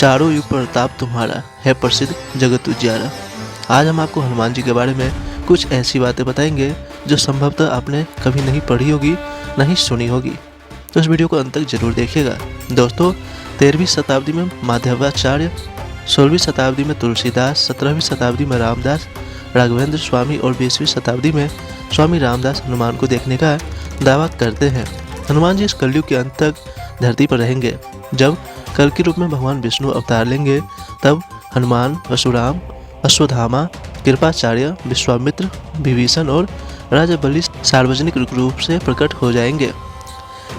चारों युग प्रताप तुम्हारा है प्रसिद्ध जगत उजियारा। आज हम आपको हनुमान जी के बारे में कुछ ऐसी बातें बताएंगे जो संभवतः आपने कभी नहीं पढ़ी होगी, नहीं सुनी होगी। तो इस वीडियो को अंत तक जरूर देखिएगा। दोस्तों, 13वीं शताब्दी में माधवाचार्य, 16वीं शताब्दी में तुलसीदास, 17वीं शताब्दी में रामदास, राघवेंद्र स्वामी और 20वीं शताब्दी में स्वामी रामदास हनुमान को देखने का दावा करते हैं। हनुमान जी इस कलयुग के अंत तक धरती पर रहेंगे। जब कल के रूप में भगवान विष्णु अवतार लेंगे, तब हनुमान, परशुराम, अश्वत्थामा, कृपाचार्य, विश्वामित्र, विभीषण और राजा बलि सार्वजनिक रूप से प्रकट हो जाएंगे।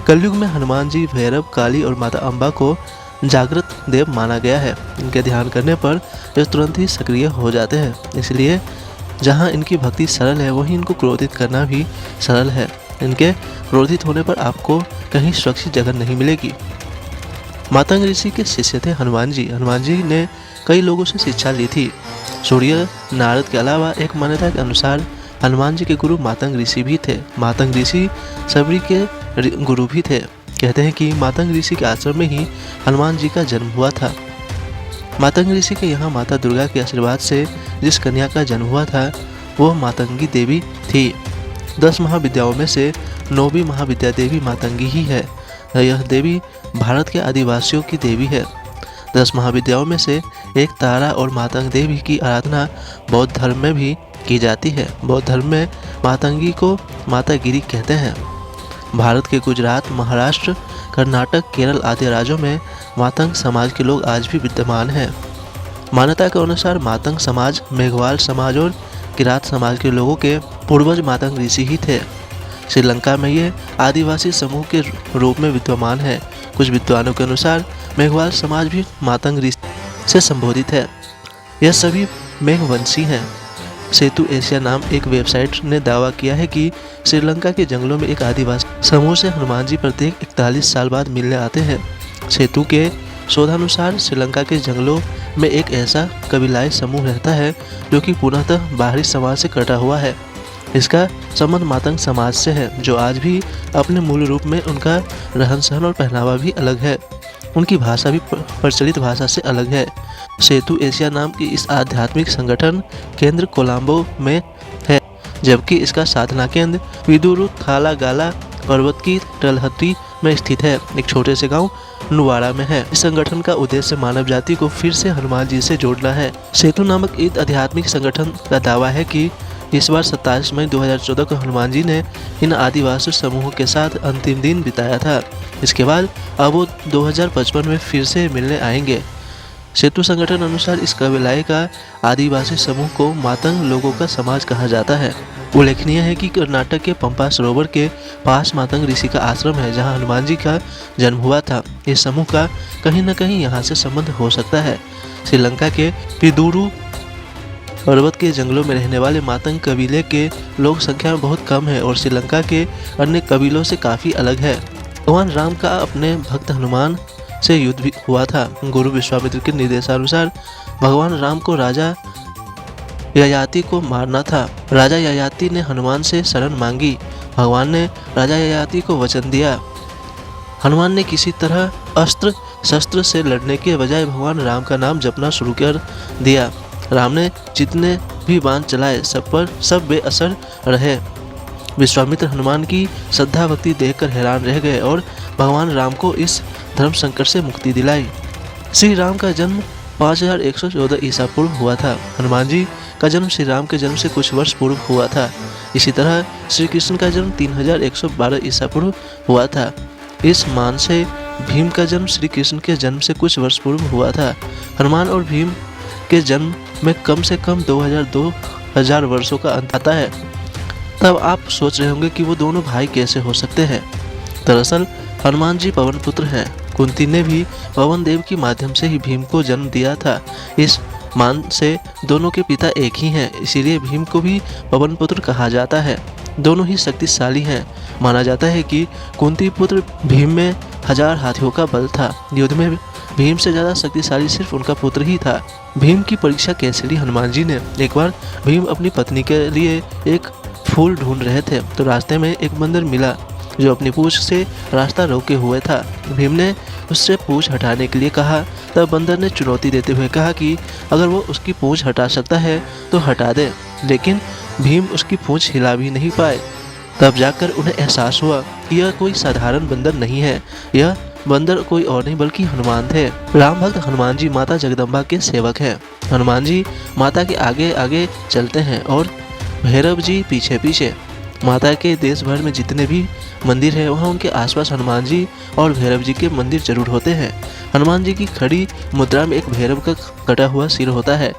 कलयुग में हनुमान जी भैरव, काली और माता अम्बा को जागृत देव माना गया है। इनके ध्यान करने पर ये तुरंत ही सक्रिय हो जाते हैं। इसलिए जहाँ इनकी भक्ति सरल है, वहीं इनको क्रोधित करना भी सरल है। इनके क्रोधित होने पर आपको कहीं सुरक्षित जगह नहीं मिलेगी। मातंग ऋषि के शिष्य थे हनुमान जी। हनुमान जी ने कई लोगों से शिक्षा ली थी। सूर्य, नारद के अलावा एक मान्यता के अनुसार हनुमान जी के गुरु मातंग ऋषि भी थे। मातंग ऋषि सबरी के गुरु भी थे। कहते हैं कि मातंग ऋषि के आश्रम में ही हनुमान जी का जन्म हुआ था। मातंग ऋषि के यहाँ माता दुर्गा के आशीर्वाद से जिस कन्या का जन्म हुआ था, वो मातंगी देवी थी। 10 महाविद्याओं में से 9वीं महाविद्या देवी मातंगी ही है। यह देवी भारत के आदिवासियों की देवी है। 10 महाविद्याओं में से एक तारा और मातंग देवी की आराधना बौद्ध धर्म में भी की जाती है। बौद्ध धर्म में मातंगी को मातागिरी कहते हैं। भारत के गुजरात, महाराष्ट्र, कर्नाटक, केरल आदि राज्यों में मातंग समाज के लोग आज भी विद्यमान हैं। मान्यता के अनुसार मातंग समाज मेघवाल समाज और किरात समाज के लोगों के पूर्वज मातंग ऋषि ही थे। श्रीलंका में ये आदिवासी समूह के रूप में विद्यमान है। कुछ विद्वानों के अनुसार मेघवाल समाज भी मातंग ऋषि से संबोधित है। यह सभी मेघवंशी हैं। सेतु एशिया नाम एक वेबसाइट ने दावा किया है कि श्रीलंका के जंगलों में एक आदिवासी समूह से हनुमान जी प्रत्येक 41 साल बाद मिलने आते हैं। सेतु के शोधानुसार श्रीलंका के जंगलों में एक ऐसा कबीलाई समूह रहता है जो कि पूर्णतः बाहरी समाज से कटा हुआ है। इसका संबंध मातंग समाज से है, जो आज भी अपने मूल रूप में उनका रहन सहन और पहनावा भी अलग है। उनकी भाषा भी प्रचलित भाषा से अलग है। सेतु एशिया नाम की इस आध्यात्मिक संगठन केंद्र कोलंबो में है, जबकि इसका साधना केंद्र विदुरु थालागाला पर्वत की तलहटी में स्थित है, एक छोटे से गांव नुवाड़ा में है। इस संगठन का उद्देश्य मानव जाति को फिर से हनुमान जी से जोड़ना है। सेतु नामक इस आध्यात्मिक संगठन का दावा है कि इस बार 27 मई 2014 को हनुमान जी ने इन आदिवासी समूहों के साथ अंतिम दिन बिताया था। इसके बाद अब वो 2055 में फिर से मिलने आएंगे। सेतु संगठन अनुसार इस कबीलाई का आदिवासी समूह को मातंग लोगों का समाज कहा जाता है। उल्लेखनीय है कि कर्नाटक के पंपा सरोवर के पास मातंग ऋषि का आश्रम है, जहां हनुमान जी का जन्म हुआ था। इस समूह का कहीं न कहीं यहाँ से संबंध हो सकता है। श्रीलंका के पिदुरु पर्वत के जंगलों में रहने वाले मातंग कबीले के लोग संख्या में बहुत कम है और श्रीलंका के अन्य कबीलों से काफ़ी अलग है। भगवान राम का अपने भक्त हनुमान से युद्ध भी हुआ था। गुरु विश्वामित्र के निर्देशानुसार भगवान राम को राजा ययाति को मारना था। राजा ययाति ने हनुमान से शरण मांगी। भगवान ने राजा ययाति को वचन दिया। हनुमान ने किसी तरह अस्त्र शस्त्र से लड़ने के बजाय भगवान राम का नाम जपना शुरू कर दिया। राम ने जितने भी बाण चलाए सब बेअसर रहे। विश्वामित्र हनुमान की श्रद्धा भक्ति देखकर हैरान रह गए और भगवान राम को इस धर्म संकट से मुक्ति दिलाई। श्री राम का जन्म 5114 ईसा पूर्व हुआ था। हनुमान जी का जन्म श्री राम के जन्म से कुछ वर्ष पूर्व हुआ था। इसी तरह श्री कृष्ण का जन्म 3112 ईसा पूर्व हुआ था। इस मान से भीम का जन्म श्री कृष्ण के जन्म से कुछ वर्ष पूर्व हुआ था। हनुमान और भीम के जन्म में कम से कम 2000 वर्षों का अंतर आता है। तब आप सोच रहे होंगे कि वो दोनों भाई कैसे हो सकते हैं। दरअसल हनुमान जी पवन पुत्र हैं। कुंती ने भी पवन देव के माध्यम से ही भीम को जन्म दिया था। इस मान से दोनों के पिता एक ही हैं, इसीलिए भीम को भी पवन पुत्र कहा जाता है। दोनों ही शक्तिशाली हैं। माना जाता है कि कुंती पुत्र भीम में 1000 हाथियों का बल था। युद्ध में भीम से ज़्यादा शक्तिशाली सिर्फ उनका पुत्र ही था। भीम की परीक्षा कैसे ली हनुमान जी ने। एक बार भीम अपनी पत्नी के लिए एक फूल ढूंढ रहे थे तो रास्ते में एक बंदर मिला। जो अपनी पूंछ से रास्ता रोके हुए था। भीम ने उससे पूंछ हटाने के लिए कहा। तब बंदर ने चुनौती देते हुए कहा कि अगर वो उसकी पूंछ हटा सकता है तो हटा दे, लेकिन भीम उसकी पूंछ हिला भी नहीं पाए। तब जाकर उन्हें एहसास हुआ कि यह कोई साधारण बंदर नहीं है, यह बंदर कोई और नहीं बल्कि हनुमान थे। राम भक्त हनुमान जी माता जगदम्बा के सेवक हैं। हनुमान जी माता के आगे आगे चलते हैं और भैरव जी पीछे पीछे। माता के देश भर में जितने भी मंदिर हैं वहाँ उनके आसपास हनुमान जी और भैरव जी के मंदिर जरूर होते हैं। हनुमान जी की खड़ी मुद्रा में एक भैरव का कटा हुआ सिर होता है।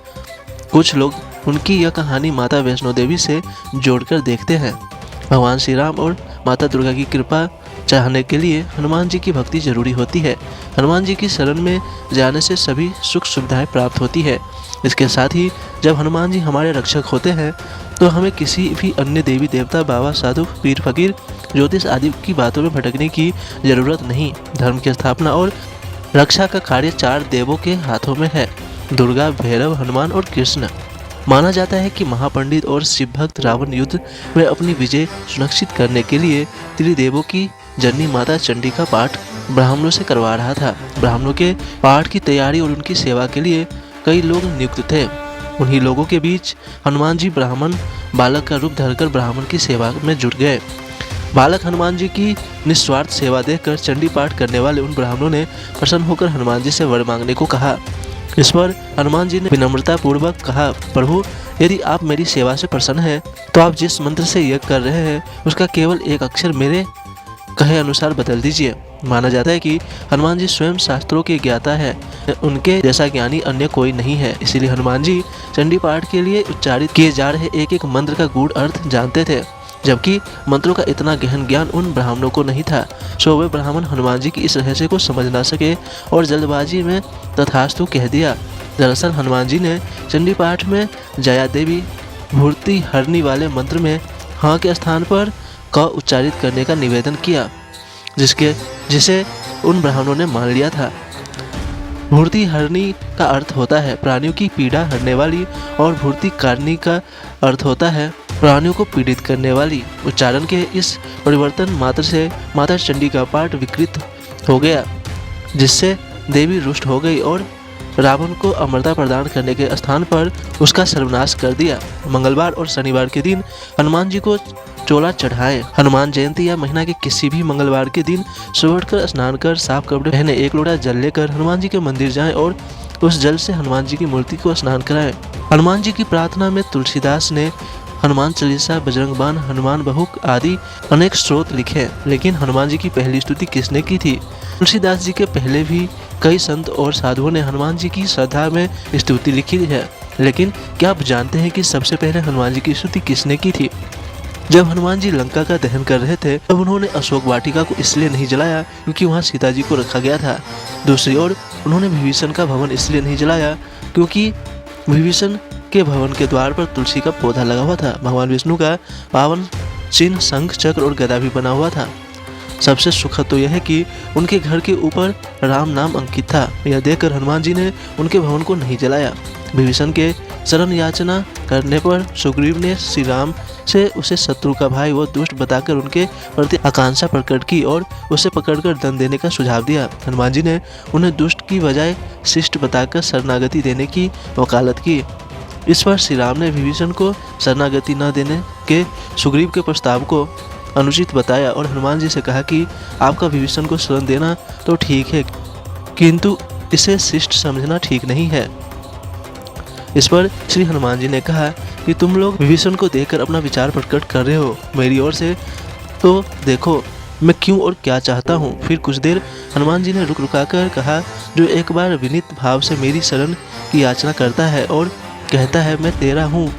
कुछ लोग उनकी यह कहानी माता वैष्णो देवी से जोड़कर देखते हैं। भगवान श्री राम और माता दुर्गा की कृपा चाहने के लिए हनुमान जी की भक्ति जरूरी होती है। हनुमान जी की शरण में जाने से सभी सुख सुविधाएं प्राप्त होती है। इसके साथ ही जब हनुमान जी हमारे रक्षक होते हैं तो हमें किसी भी अन्य देवी देवता, बाबा, साधु, पीर, फकीर, ज्योतिष आदि की बातों में भटकने की जरूरत नहीं। धर्म की स्थापना और रक्षा का कार्य 4 देवों के हाथों में है, दुर्गा, भैरव, हनुमान और कृष्ण। माना जाता है कि महापंडित और शिव भक्त रावण युद्ध में अपनी विजय सुनिश्चित करने के लिए त्रिदेवों की जननी माता चंडी का पाठ ब्राह्मणों से करवा रहा था। ब्राह्मणों के पाठ की तैयारी और उनकी सेवा के लिए कई लोग नियुक्त थे। उन्हीं लोगों के बीच हनुमान जी ब्राह्मण बालक का रूप धरकर ब्राह्मण की सेवा में जुट गए। बालक हनुमान जी की निस्वार्थ सेवा देखकर चंडी पाठ करने वाले उन ब्राह्मणों ने प्रसन्न होकर हनुमान जी से वर मांगने को कहा। इस पर हनुमान जी ने विनम्रता पूर्वक कहा, प्रभु, यदि आप मेरी सेवा से प्रसन्न हैं तो आप जिस मंत्र से यज्ञ कर रहे हैं उसका केवल एक अक्षर मेरे कहे अनुसार बदल दीजिए। माना जाता है कि हनुमान जी स्वयं शास्त्रों के ज्ञाता है, उनके जैसा ज्ञानी अन्य कोई नहीं है। इसीलिए हनुमान जी चंडी पाठ के लिए उच्चारित किए जा रहे एक एक मंत्र का गूढ़ अर्थ जानते थे, जबकि मंत्रों का इतना गहन ज्ञान उन ब्राह्मणों को नहीं था। सो वे ब्राह्मण हनुमान जी की इस रहस्य को समझ ना सके और जल्दबाजी में तथास्तु कह दिया। दरअसल हनुमान जी ने चंडी पाठ में जया देवी भूर्ति हरनी वाले मंत्र में हाँ के स्थान पर क उच्चारित करने का निवेदन किया, जिसे उन ब्राह्मणों ने मान लिया था। भूर्ति हरनी का अर्थ होता है प्राणियों की पीड़ा हरने वाली और भूर्ति कारणी का अर्थ होता है प्राणियों को पीड़ित करने वाली। उच्चारण के इस परिवर्तन मात्र से माता चंडी का पाठ विकृत हो गया, जिससे देवी रुष्ट हो गई और रावण को अमरता प्रदान करने के स्थान पर उसका सर्वनाश कर दिया। मंगलवार और शनिवार के दिन हनुमान जी को चोला चढ़ाएं। हनुमान जयंती या महीना के किसी भी मंगलवार के दिन सुबह उठकर स्नान कर साफ कपड़े पहने एक लोटा जल लेकर हनुमान जी के मंदिर जाएं और उस जल से हनुमान जी की मूर्ति को स्नान कराएं। हनुमान जी की प्रार्थना में तुलसीदास ने हनुमान चालीसा, बजरंग बाण, हनुमान बहुक आदि अनेक स्रोत लिखे, लेकिन हनुमान जी की पहली स्तुति किसने की थी? तुलसीदास जी के पहले भी कई संत और साधुओं ने हनुमान जी की श्रद्धा में स्तुति लिखी है, लेकिन क्या आप जानते हैं कि सबसे पहले हनुमान जी की स्तुति किसने की थी? जब हनुमान जी लंका का दहन कर रहे थे तब उन्होंने अशोक वाटिका को इसलिए नहीं जलाया क्योंकि वहाँ सीता जी को रखा गया था। दूसरी ओर उन्होंने विभीषण का भवन इसलिए नहीं जलाया क्योंकि विभीषण के भवन के द्वार पर तुलसी का पौधा लगा हुआ था। भगवान विष्णु का पावन चिन्ह शंख, चक्र और गदा भी बना हुआ था। सबसे सुखद तो यह है कि उनके घर के ऊपर राम नाम अंकित था। यह देखकर हनुमान जी ने उनके भवन को नहीं जलाया। विभीषण के शरण याचना करने पर सुग्रीव ने श्री राम से उसे शत्रु का भाई व दुष्ट बताकर उनके प्रति आकांक्षा प्रकट की और उसे पकड़कर दंड देने का सुझाव दिया। हनुमान जी ने उन्हें दुष्ट की बजाय शिष्ट बताकर शरणागति देने की वकालत की। इस पर श्री राम ने विभीषण को शरणागति न देने के सुग्रीव के प्रस्ताव को अनुचित बताया और हनुमान जी से कहा कि आपका विभीषण को शरण देना तो ठीक है, किंतु इसे शिष्ट समझना ठीक नहीं है। इस पर श्री हनुमान जी ने कहा कि तुम लोग विभीषण को देखकर अपना विचार प्रकट कर रहे हो, मेरी ओर से तो देखो मैं क्यों और क्या चाहता हूँ। फिर कुछ देर हनुमान जी ने रुका कर कहा, जो एक बार विनीत भाव से मेरी शरण की याचना करता है और कहता है मैं तेरा हूँ,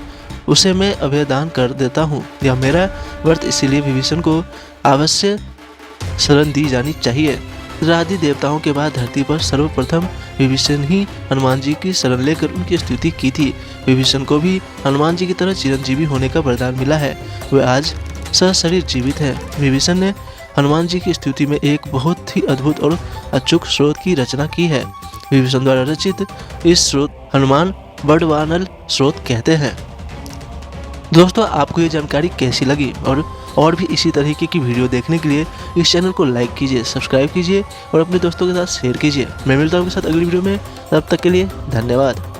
उसे मैं अभयदान कर देता हूँ। यह मेरा व्रत, इसीलिए विभीषण को अवश्य शरण दी जानी चाहिए। राधि देवताओं के बाद धरती पर सर्वप्रथम विभीषण ही हनुमान जी की शरण लेकर उनकी स्तुति की थी। विभीषण को भी हनुमान जी की तरह चिरंजीवी होने का वरदान मिला है। वे आज सशरीर जीवित है। विभीषण ने हनुमान जी की स्तुति में एक बहुत ही अद्भुत और अचूक स्रोत की रचना की है। विभीषण द्वारा रचित इस स्रोत हनुमान बड़वानल स्रोत कहते हैं। दोस्तों, आपको ये जानकारी कैसी लगी और और भी इसी तरीके की वीडियो देखने के लिए इस चैनल को लाइक कीजिए, सब्सक्राइब कीजिए और अपने दोस्तों के साथ शेयर कीजिए। मैं मिलता हूँ आपके साथ अगली वीडियो में, तब तक के लिए धन्यवाद।